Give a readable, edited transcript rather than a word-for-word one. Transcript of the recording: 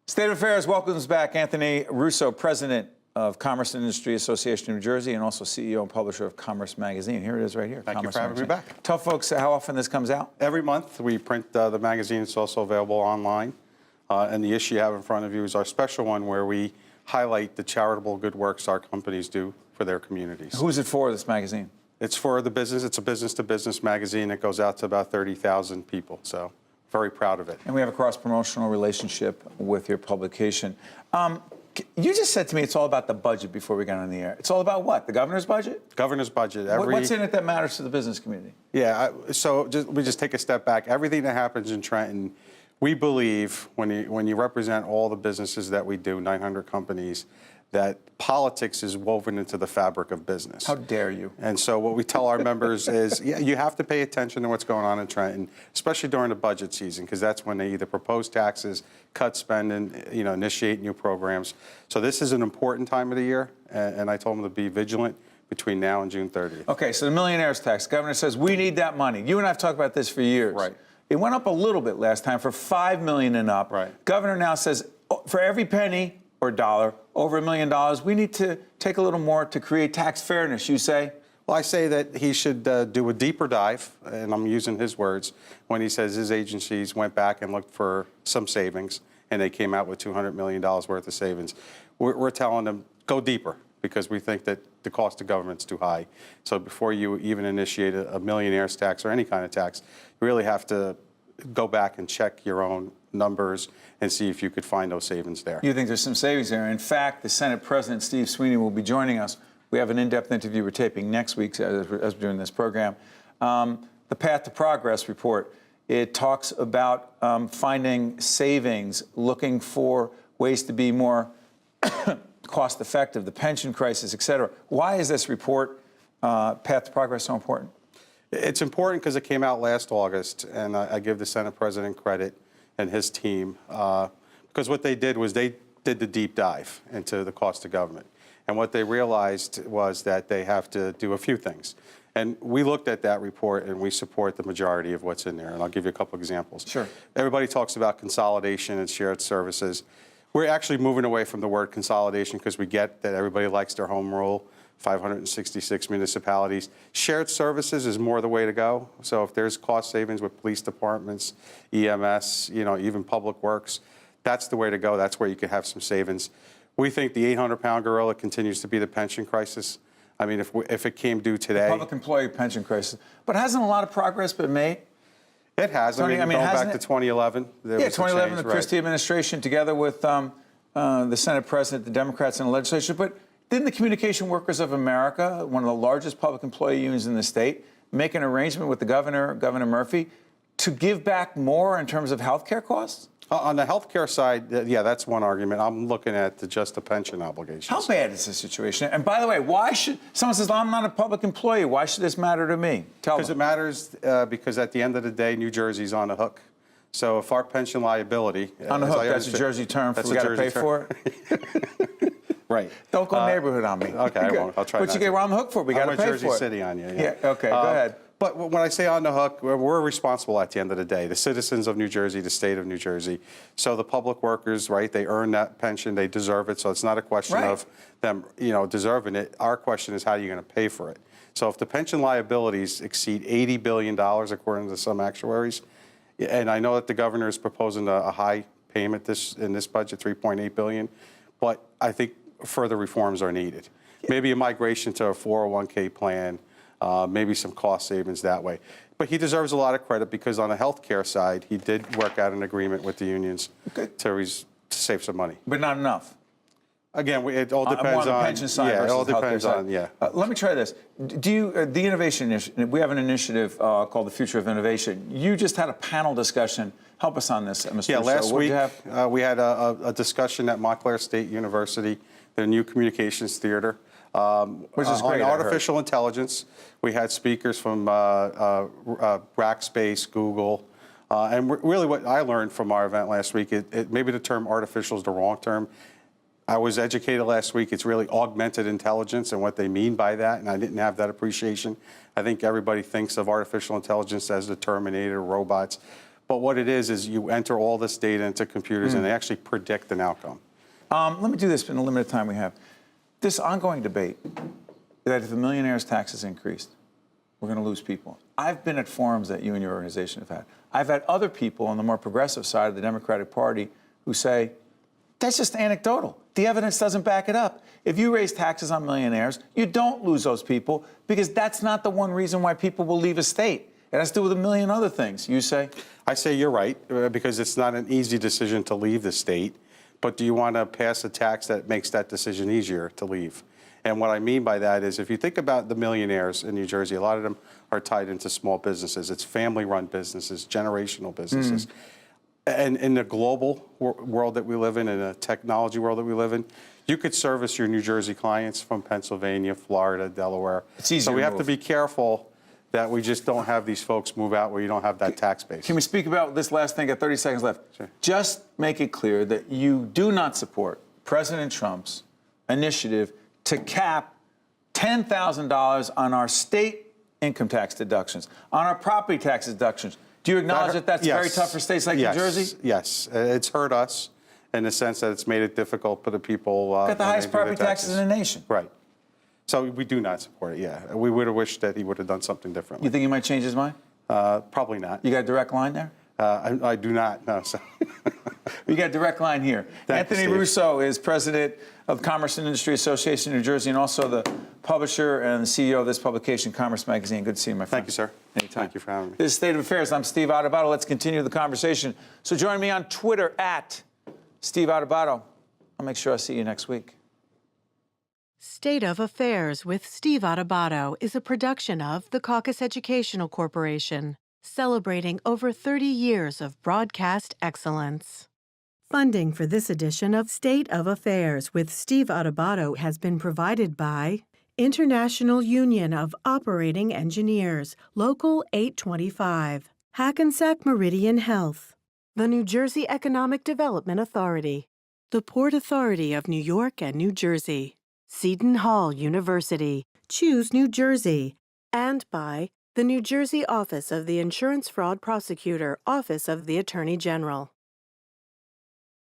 State of Affairs welcomes back Anthony Russo, President of Commerce and Industry Association of New Jersey and also CEO and publisher of Commerce Magazine. Here it is right here. Thank Commerce you for having me back. Tell folks how often this comes out. Every month we print the magazine. It's also available online. And the issue you have in front of you is our special one where we highlight the charitable good works our companies do for their communities. Who is it for, this magazine? It's for the business. It's a business-to-business magazine. It goes out to about 30,000 people. So very proud of it. And we have a cross-promotional relationship with your publication. You just said to me it's all about the budget before we got on the air. It's all about what? The governor's budget? Governor's budget. What's in it that matters to the business community? Yeah, we just take a step back. Everything that happens in Trenton, we believe when you represent all the businesses that we do, 900 companies, that politics is woven into the fabric of business. How dare you? And so what we tell our members is, yeah, you have to pay attention to what's going on in Trenton, especially during the budget season, because that's when they either propose taxes, cut spending, initiate new programs. So this is an important time of the year, and I told them to be vigilant between now and June 30th. Okay, so the millionaire's tax. The governor says we need that money. You and I have talked about this for years. Right. It went up a little bit last time for $5 million and up. Right. Governor now says for every penny or dollar over $1 million, we need to take a little more to create tax fairness, you say? Well, I say that he should do a deeper dive, and I'm using his words, when he says his agencies went back and looked for some savings, and they came out with $200 million worth of savings. We're telling them, go deeper, because we think that the cost of government's too high. So before you even initiate a millionaire's tax or any kind of tax, you really have to go back and check your own numbers and see if you could find those savings there. You think there's some savings there. In fact, the Senate President, Steve Sweeney, will be joining us. We have an in-depth interview we're taping next week as we're doing this program. The Path to Progress report, it talks about finding savings, looking for ways to be more cost-effective, the pension crisis, et cetera. Why is this report, Path to Progress, so important? It's important because it came out last August, and I give the Senate President credit and his team, because what they did was they did the deep dive into the cost of government. And what they realized was that they have to do a few things. And we looked at that report, and we support the majority of what's in there. And I'll give you a couple examples. Sure. Everybody talks about consolidation and shared services. We're actually moving away from the word consolidation because we get that everybody likes their home rule. 566 municipalities. Shared services is more the way to go. So if there's cost savings with police departments, EMS, even public works, that's the way to go. That's where you could have some savings. We think the 800-pound gorilla continues to be the pension crisis. I mean, if it came due today. The public employee pension crisis. But hasn't a lot of progress been made? It has. Tony, going back to 2011. Yeah, 2011, the Christie administration, together with the Senate President, the Democrats, and the legislature. But didn't the Communication Workers of America, one of the largest public employee unions in the state, make an arrangement with the governor, Governor Murphy, to give back more in terms of health care costs? On the health care side, yeah, that's one argument. I'm looking at just the pension obligations. How bad is this situation? And by the way, why should someone says, I'm not a public employee, why should this matter to me? Tell them. Because it matters because at the end of the day, New Jersey's on the hook. So if our pension liability... On the hook, that's a Jersey term for we got to pay for it? Right. Don't go neighborhood on me. Okay, I won't. I'll try But not you get on the hook for it. We got to pay for it. I'm a Jersey City on you. Yeah, okay, go ahead. But when I say on the hook, we're responsible at the end of the day. The citizens of New Jersey, the state of New Jersey. So the public workers, right, they earn that pension. They deserve it. So it's not a question of them, deserving it. Our question is how are you going to pay for it? So if the pension liabilities exceed $80 billion, according to some actuaries, and I know that the governor is proposing a high payment in this budget, $3.8 billion, but I think further reforms are needed. Maybe a migration to a 401k plan, maybe some cost savings that way. But he deserves a lot of credit because on the health care side, he did work out an agreement with the unions to save some money. But not enough. Again, it all depends on the pension side it all versus the depends on, let me try this. Do you, the innovation initiative, we have an initiative called the Future of Innovation. You just had a panel discussion. Help us on this, Mr. Russo. Yeah, last week we had a discussion at Montclair State University, their new communications theater. Which is great, on artificial intelligence. We had speakers from Rackspace, Google, and really what I learned from our event last week, maybe the term artificial is the wrong term. I was educated last week. It's really augmented intelligence and what they mean by that, and I didn't have that appreciation. I think everybody thinks of artificial intelligence as the Terminator, robots. But what it is you enter all this data into computers and they actually predict an outcome. Let me do this in the limited time we have. This ongoing debate that if the millionaire's taxes increased, we're going to lose people. I've been at forums that you and your organization have had. I've had other people on the more progressive side of the Democratic Party who say, that's just anecdotal. The evidence doesn't back it up. If you raise taxes on millionaires, you don't lose those people because that's not the one reason why people will leave a state. It has to do with a million other things. You say? I say you're right, because it's not an easy decision to leave the state, but do you want to pass a tax that makes that decision easier to leave? And what I mean by that is if you think about the millionaires in New Jersey, a lot of them are tied into small businesses. It's family-run businesses, generational businesses. And in the global world that we live in the technology world that we live in, you could service your New Jersey clients from Pennsylvania, Florida, Delaware. It's easier so we to have move. to be careful that we just don't have these folks move out where you don't have that tax base. Can we speak about this last thing? Got 30 seconds left. Sure. Just make it clear that you do not support President Trump's initiative to cap $10,000 on our state income tax deductions, on our property tax deductions. Do you acknowledge that that's very tough for states like New Jersey? Yes, it's hurt us in the sense that it's made it difficult for the people. Got the highest property taxes in the nation. Right. So we do not support it, yeah. We would have wished that he would have done something differently. You think he might change his mind? Probably not. You got a direct line there? I do not, no. So. You got a direct line here. Thank you, Anthony Steve. Russo is president of Commerce and Industry Association of New Jersey and also the publisher and the CEO of this publication, Commerce Magazine. Good to see you, my friend. Thank you, sir. Anytime. Thank you for having me. This is State of Affairs. I'm Steve Adubato. Let's continue the conversation. So join me on Twitter at Steve Adubato. I'll make sure I see you next week. State of Affairs with Steve Adubato is a production of the Caucus Educational Corporation, celebrating over 30 years of broadcast excellence. Funding for this edition of State of Affairs with Steve Adubato has been provided by International Union of Operating Engineers, Local 825, Hackensack Meridian Health, the New Jersey Economic Development Authority, the Port Authority of New York and New Jersey, Seton Hall University, Choose New Jersey, and by the New Jersey Office of the Insurance Fraud Prosecutor, Office of the Attorney General.